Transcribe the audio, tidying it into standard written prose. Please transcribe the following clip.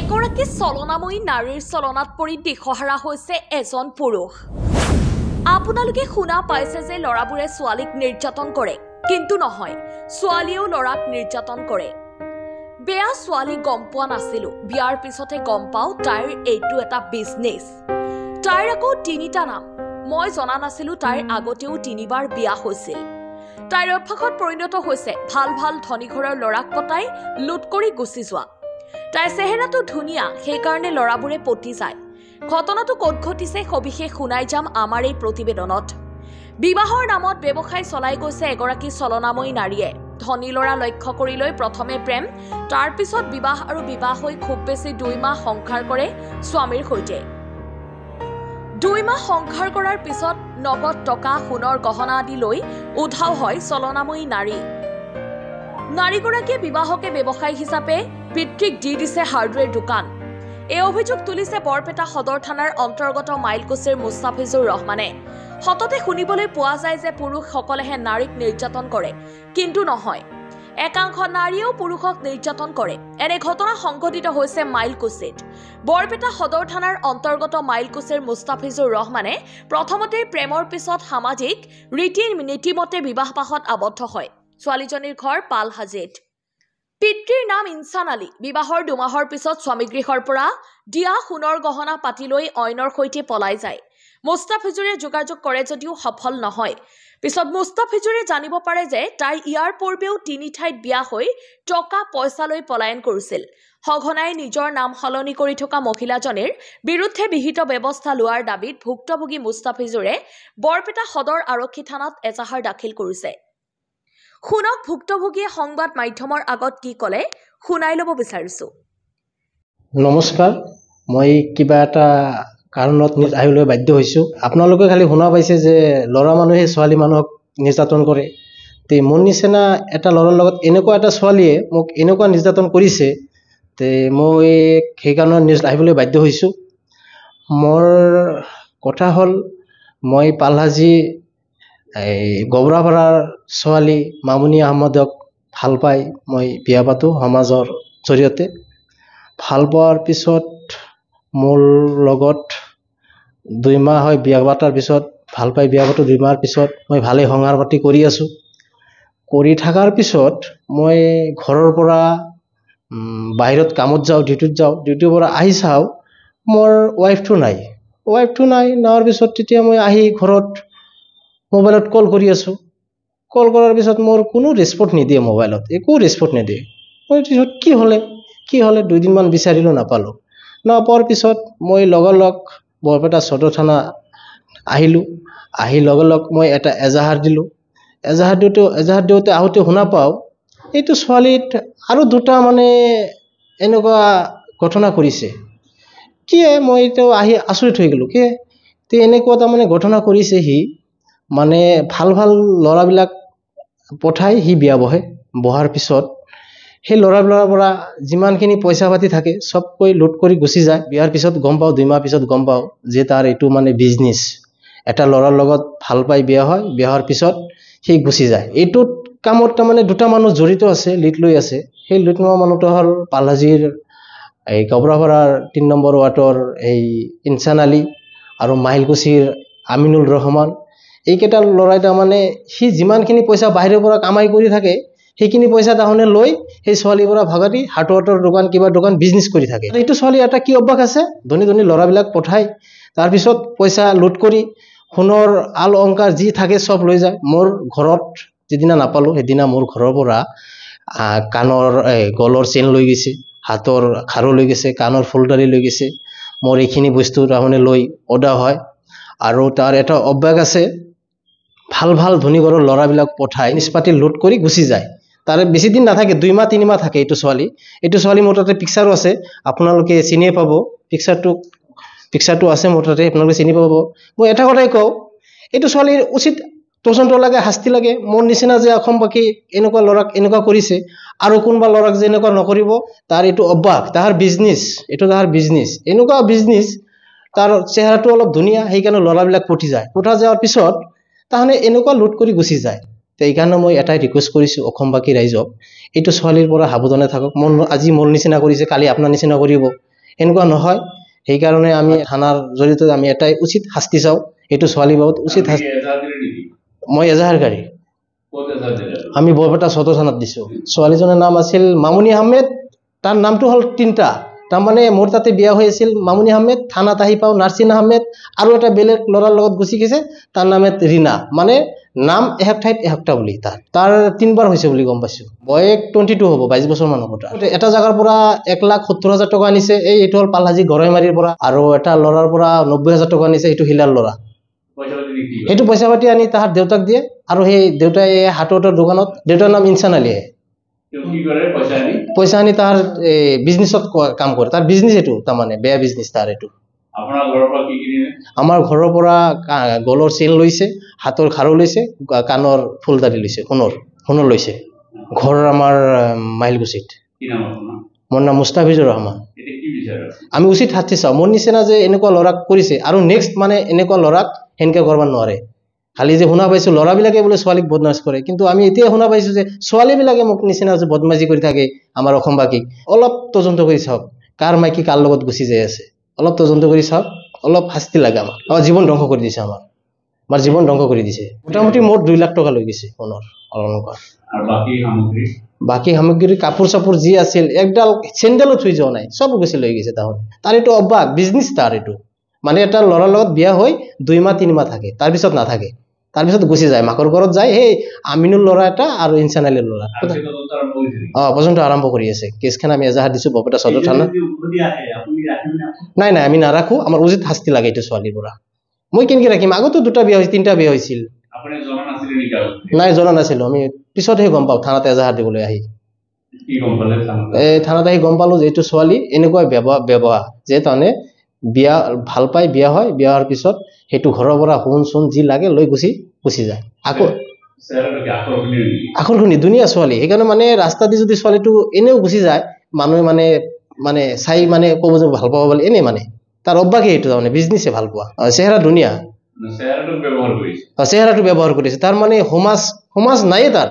এগৰাকী চলনাময়ী নাৰীৰ চলনাত পৰি দিশহাৰা হৈছে এজন পুৰুষ। আপোনালোকে শুনা পাইছে যে লৰাবোৰে ছোৱালীক নিৰ্যাতন কৰে, কিন্তু নহয়, ছোৱালীয়েও লৰাক নিৰ্যাতন কৰে। বেয়া ছোৱালী গম পোৱা নাছিলো, বিয়াৰ পিছতে গম পাওঁ তাইৰ এইটো এটা বিজনেছ। তাইৰ আকৌ তিনিটা নাম। মই জনা নাছিলো তাইৰ আগতেও 3বাৰ বিয়া হৈছিল। তাইৰ অভ্যাসত পৰিণত হৈছে ভাল ভাল ধনী ঘৰৰ লৰাক পতাই লুট কৰি গুচি যোৱা। তাইৰ চেহেৰাটো ধুনীয়া, সেইকাৰণে লৰাবোৰে পতি যায়। ঘটনাটো ক'ত ঘটিছে সবিশেষ শুনাই যাম আমাৰ এই প্ৰতিবেদনত। বিবাহৰ নামত ব্যৱসায় চলাই গৈছে এগৰাকী চলনাময়ী নাৰীয়ে। ধনী লৰা লক্ষ্য কৰি লৈ প্ৰথমে প্ৰেম, তাৰ পিছত বিবাহ আৰু বিবাহ হৈ খুব বেছি 2 মাহ সংসাৰ কৰে স্বামীৰ সৈতে। 2 মাহ সংসাৰ কৰাৰ পিছত নগদ টকা, সোণৰ গহনা আদি লৈ উধাও হয় চলনাময়ী নাৰী। নাৰীগৰাকীয়ে বিবাহকে ব্যৱসায় হিচাপে পিতৃক দি দিছে হাৰ্ডৱেৰ দোকান। এই অভিযোগ তুলিছে বৰপেটা সদৰ থানাৰ অন্তৰ্গত মাইলকুছিৰ মুস্তাফিজুৰ ৰহমানে। সততে শুনিবলৈ পোৱা যায় যে পুৰুষসকলেহে নাৰীক নিৰ্যাতন কৰে, কিন্তু নহয়, একাংশ নাৰীয়েও পুৰুষক নিৰ্যাতন কৰে। এনে ঘটনা সংঘটিত হৈছে মাইলকুছিত। বৰপেটা সদৰ থানাৰ অন্তৰ্গত মাইলকুছিৰ মুস্তাফিজুৰ ৰহমানে প্ৰথমতে প্ৰেমৰ পিছত সামাজিক ৰীতি নীতিমতে বিবাহপাশত আবদ্ধ হয়। ছোৱালীজনীৰ ঘৰ পালহাজিত। পিতৃৰ নাম ইনচান আলী। বিবাহৰ 2 মাহৰ পিছত স্বামীগৃহৰ পৰা দিয়া সোণৰ গহনা পাতি লৈ অইনৰ সৈতে পলাই যায়। মুস্তাফিজুৰে যোগাযোগ কৰে যদিও সফল নহয়। পিছত মুস্তাফিজুৰে জানিব পাৰে যে তাই ইয়াৰ পূৰ্বেও 3 ঠাইত বিয়া হৈ টকা পইচা লৈ পলায়ন কৰিছিল। সঘনাই নিজৰ নাম সলনি কৰি থকা মহিলাজনীৰ বিৰুদ্ধে বিহিত ব্যৱস্থা লোৱাৰ দাবীত ভুক্তভোগী মুস্তাফিজুৰে বৰপেটা সদৰ আৰক্ষী থানাত এজাহাৰ দাখিল কৰিছে। শুনক ভুক্তভোগীয়ে সংবাদ মাধ্যমৰ আগত কি ক'লে, শুনাই ল'ব বিচাৰিছো। নমস্কাৰ, মই কিবা এটা কাৰণত আহিবলৈ বাধ্য হৈছোঁ। আপোনালোকে খালি শুনা পাইছে যে ল'ৰা মানুহে ছোৱালী মানুহক নিৰ্যাতন কৰে। তে মোৰ নিচিনা এটা ল'ৰাৰ লগত এনেকুৱা এটা ছোৱালীয়ে মোক এনেকুৱা নিৰ্যাতন কৰিছে, তে মই সেইকাৰণে নিউজ আহিবলৈ বাধ্য হৈছোঁ। মোৰ কথা হ'ল, মই পালহাজি গবৰাপাৰাৰ ছোৱালী মামুনি আহমদক ভাল পাই মই বিয়া পাতোঁ সমাজৰ জৰিয়তে। ভাল পোৱাৰ পিছত মোৰ লগত 2 মাহ হয় বিয়া পাতাৰ পিছত, ভাল পাই বিয়া পাতোঁ 2 মাহৰ পিছত মই ভালেই সংসাৰ পাতি কৰি আছোঁ। কৰি থকাৰ পিছত মই ঘৰৰ পৰা বাহিৰত কামত যাওঁ, ডিউটিত যাওঁ। ডিউটিৰ পৰা আহি চাওঁ মোৰ ৱাইফটো নাই। নোৱাৰ পিছত তেতিয়া মই আহি ঘৰত মোবাইলত কল কৰি আছোঁ। কল কৰাৰ পিছত মোৰ কোনো ৰেছপন্স নিদিয়ে, মোবাইলত একো ৰেছপন্স নিদিয়ে। মই পিছত কি হ'লে 2 দিনমান বিচাৰিলোঁ, নাপালোঁ। নোপোৱাৰ পিছত মই লগালগ বৰপেটা সদৰ থানা আহিলোঁ। আহি লগালগ মই এটা এজাহাৰ দিলোঁ। এজাহাৰ দিওঁতে আহোঁতে শুনা পাওঁ এইটো ছোৱালীত আৰু 2টা এনেকুৱা ঘটনা কৰিছে। মই এইটো আহি আচৰিত হৈ গ'লোঁ। তে এনেকুৱা ঘটনা কৰিছে সি, ভাল ভাল ল'ৰাবিলাক পঠাই সি বিয়া বহে। বহাৰ পিছত সেই ল'ৰাবিলাকৰ পৰা যিমানখিনি পইচা পাতি থাকে চবকৈ লুট কৰি গুচি যায়। বিয়াৰ পিছত গম পাওঁ, 2 মাহ পিছত গম পাওঁ যে তাৰ এইটো বিজনেছ। এটা ল'ৰাৰ লগত ভাল পাই বিয়া হয়, বিয়া হোৱাৰ পিছত সি গুচি যায়। এইটোত কামত 2টা মানুহ জড়িত আছে, লিড লৈ আছে। সেই লিড লোৱা মানুহটো হ'ল পালহাজিৰ গবৰাপাৰাৰ 3 নম্বৰ ৱাৰ্ডৰ ইনচান আলী আৰু মাইলকুছিৰ আমিনুল ৰহমান। এইকেইটা ল'ৰাই সি যিমানখিনি পইচা বাহিৰৰ পৰা কামাই কৰি থাকে সেইখিনি পইচা লৈ সেই ছোৱালীৰ পৰা ভাগাতি হাৰ্ডৱেৰৰ দোকান, কিবা দোকান বিজনেছ কৰি থাকে। এইটো ছোৱালী এটা কি অভ্যাস আছে, ধনী ল'ৰাবিলাক পঠাই তাৰপিছত পইচা লুট কৰি সোণৰ অলংকাৰ যি থাকে চব লৈ যায়। মোৰ ঘৰত যিদিনা নাপালোঁ সেইদিনা মোৰ ঘৰৰ পৰা কাণৰ গলৰ চেইন লৈ গৈছে, হাতৰ খাৰু লৈ গৈছে, কাণৰ ফুলদাৰি লৈ গৈছে। মোৰ এইখিনি বস্তু লৈ অদা হয়। আৰু তাৰ এটা অভ্যাস আছে, ভাল ধনী ঘৰৰ ল'ৰাবিলাক পঠাই নিষ্পাতি লুট কৰি গুচি যায়। তাৰে বেছি দিন নাথাকে, 2 মাহ 3 মাহ থাকে। এইটো ছোৱালী মোৰ তাতে পিকচাৰো আছে, আপোনালোকে চিনিয়ে পাব। পিকচাৰটো আছে মোৰ তাতে, আপোনালোকে চিনি পাব। মই এটা কথাই কওঁ, এইটো ছোৱালীৰ উচিত তদন্ত লাগে, শাস্তি লাগে। মোৰ নিচিনা যে অসমবাসী এনেকুৱা ল'ৰাক এনেকুৱা কৰিছে, আৰু কোনোবা ল'ৰাক যে এনেকুৱা নকৰিব। তাৰ এইটো অভ্যাস, তাহাৰ বিজনেছ, এনেকুৱা বিজনেছ। তাৰ চেহেৰাটো অলপ ধুনীয়া, সেইকাৰণে ল'ৰাবিলাক পঠি যায়। পঠা যোৱাৰ পিছত তাহাঁতে এনেকুৱা লুট কৰি গুচি যায়। এইকাৰণে মই এটাই ৰিকুৱেষ্ট কৰিছোঁ অসমবাসী ৰাইজক, এইটো ছোৱালীৰ পৰা সাৱধানে থাকক। আজি মোৰ নিচিনা কৰিছে, কালি আপোনাৰ নিচিনা কৰিব। এনেকুৱা নহয়। সেইকাৰণে আমি থানাৰ জৰিয়তে আমি এটাই উচিত শাস্তি চাওঁ, এইটো ছোৱালীৰ বাবদ উচিত শাস্তি। মই এজাহাৰকাৰী, আমি বৰপেটা সদৰ থানাত দিছোঁ। ছোৱালীজনীৰ নাম আছিল মামুনি আহমেদ, তাৰ নামটো হ'ল তিনিটা। তাৰমানে মোৰ তাতে বিয়া হৈ আছিল মামুনি আহমেদ, থানাত আহি পাওঁ নাৰ্ছিন আহমেদ, আৰু এটা বেলেগ ল'ৰাৰ লগত গুচি গৈছে, তাৰ নামে ৰীনা। মানে নাম এহক ঠাইত এহকটা বুলি। তাৰ 3বাৰ হৈছে বুলি গম পাইছোঁ। বয়স 22 হ'ব, 22 বছৰ মান হ'ব তাৰ। এটা জাগাৰ পৰা 1,70,000 টকা আনিছে, এইটো হ'ল পালহাজী গৰৈমাৰীৰ পৰা। আৰু এটা ল'ৰাৰ পৰা 90,000 টকা আনিছে, এইটো হিলাৰ ল'ৰা। সেইটো পইচা পাতি আনি তাহাৰ দেউতাক দিয়ে, আৰু সেই দেউতাই হাতৰ দোকানত, দেউতাৰ নাম ইনচান আলী। পইচা আনি তাৰ বিজনেছত কাম কৰে, তাৰ বিজনেছ এইটো, তাৰমানে বেয়া বিজনেছ তাৰ এইটো। আমাৰ ঘৰৰ পৰা গলৰ চেইন লৈছে, হাতৰ খাৰু লৈছে, কাণৰ ফুলদাৰি লৈছে, সোণৰ লৈছে। ঘৰ আমাৰ মাইলগুচিত। মোৰ নাম মুস্তাফিজুৰ ৰহমান। আমি উচিত শাস্তি চাওঁ। মোৰ নিচিনা যে এনেকুৱা ল'ৰাক কৰিছে, আৰু নেক্সট মানে এনেকুৱা ল'ৰাক সেনেকৈ কৰিব নোৱাৰে। খালি যে শুনা পাইছোঁ ল'ৰাবিলাকে বোলে ছোৱালীক বদমাছ কৰে, কিন্তু আমি এতিয়া শুনা পাইছোঁ যে ছোৱালীবিলাকে মোক নিচিনা যে বদমাজি কৰি থাকে আমাৰ অসমবাসীক। অলপ তদন্ত কৰি চাওক, কাৰ মাইকী কাৰ লগত গুচি যাই আছে, অলপ তদন্ত কৰি চাওক। অলপ শাস্তি লাগে আমাক। জীৱন ধ্বংস কৰি দিছে, আমাৰ জীবন ধ্বংস কৰি দিছে। মোটামুটি মোৰ 2 লাখ টকা লৈ গৈছে সোণৰ অলংকাৰ। বাকী সামগ্ৰী কাপোৰ চাপোৰ যি আছিল, একডাল চেণ্ডেলো থৈ যোৱা নাই, চব গৈছে, লৈ গৈছে তাহলে। তাৰ এইটো অভ্যাস, বিজনেছ তাৰ এইটো। মানে এটা ল'ৰাৰ লগত বিয়া হৈ 2 মাহ 3 মাহ থাকে, তাৰপিছত নাথাকে, তাৰপিছত গুচি যায়, মাকৰ ঘৰত যায়। সেই আমিনুল ল'ৰা এটা আৰু ইনচান আলীৰ ল'ৰা। পৰ্যন্ত আৰম্ভ কৰি আছে। কেছখন আমি এজাহাৰ দিছোঁ বৰপেটা সদৰ থানা। নাই, আমি নাৰাখো। আমাৰ উচিত শাস্তি লাগে এইটো ছোৱালীৰ পৰা। মই কেনেকৈ ৰাখিম? আগতো 2টা বিয়া হৈছিল, 3টা বিয়া হৈছিল। নাই, জনা নাছিলোঁ। আমি পিছতহে গম পাওঁ, থানাত এজাহাৰ দিবলৈ আহি। থানাত আহি গম পালোঁ যে এইটো ছোৱালী এনেকুৱা ব্যৱহাৰ, যে তাৰমানে বিয়া ভাল পাই বিয়া হয়, বিয়া হোৱাৰ পিছত সেইটো ঘৰৰ পৰা সোণ চোন যি লাগে লৈ গুচি যায়। আকৌ আকৰ্ষণী ধুনীয়া ছোৱালী। সেইকাৰণে মানে ৰাস্তা দি যদি ছোৱালীটো এনেও গুচি যায়, মানুহে মানে চাই মানে ক'ব যে ভাল পাব বুলি, এনেই মানে তাৰ অভ্যাসে এইটো, তাৰমানে বিজনেছে ভাল পোৱা। চেহেৰা ধুনীয়া, চেহেৰাটো ব্যৱহাৰ কৰিছে। তাৰ মানে সমাজ নাইয়ে তাৰ।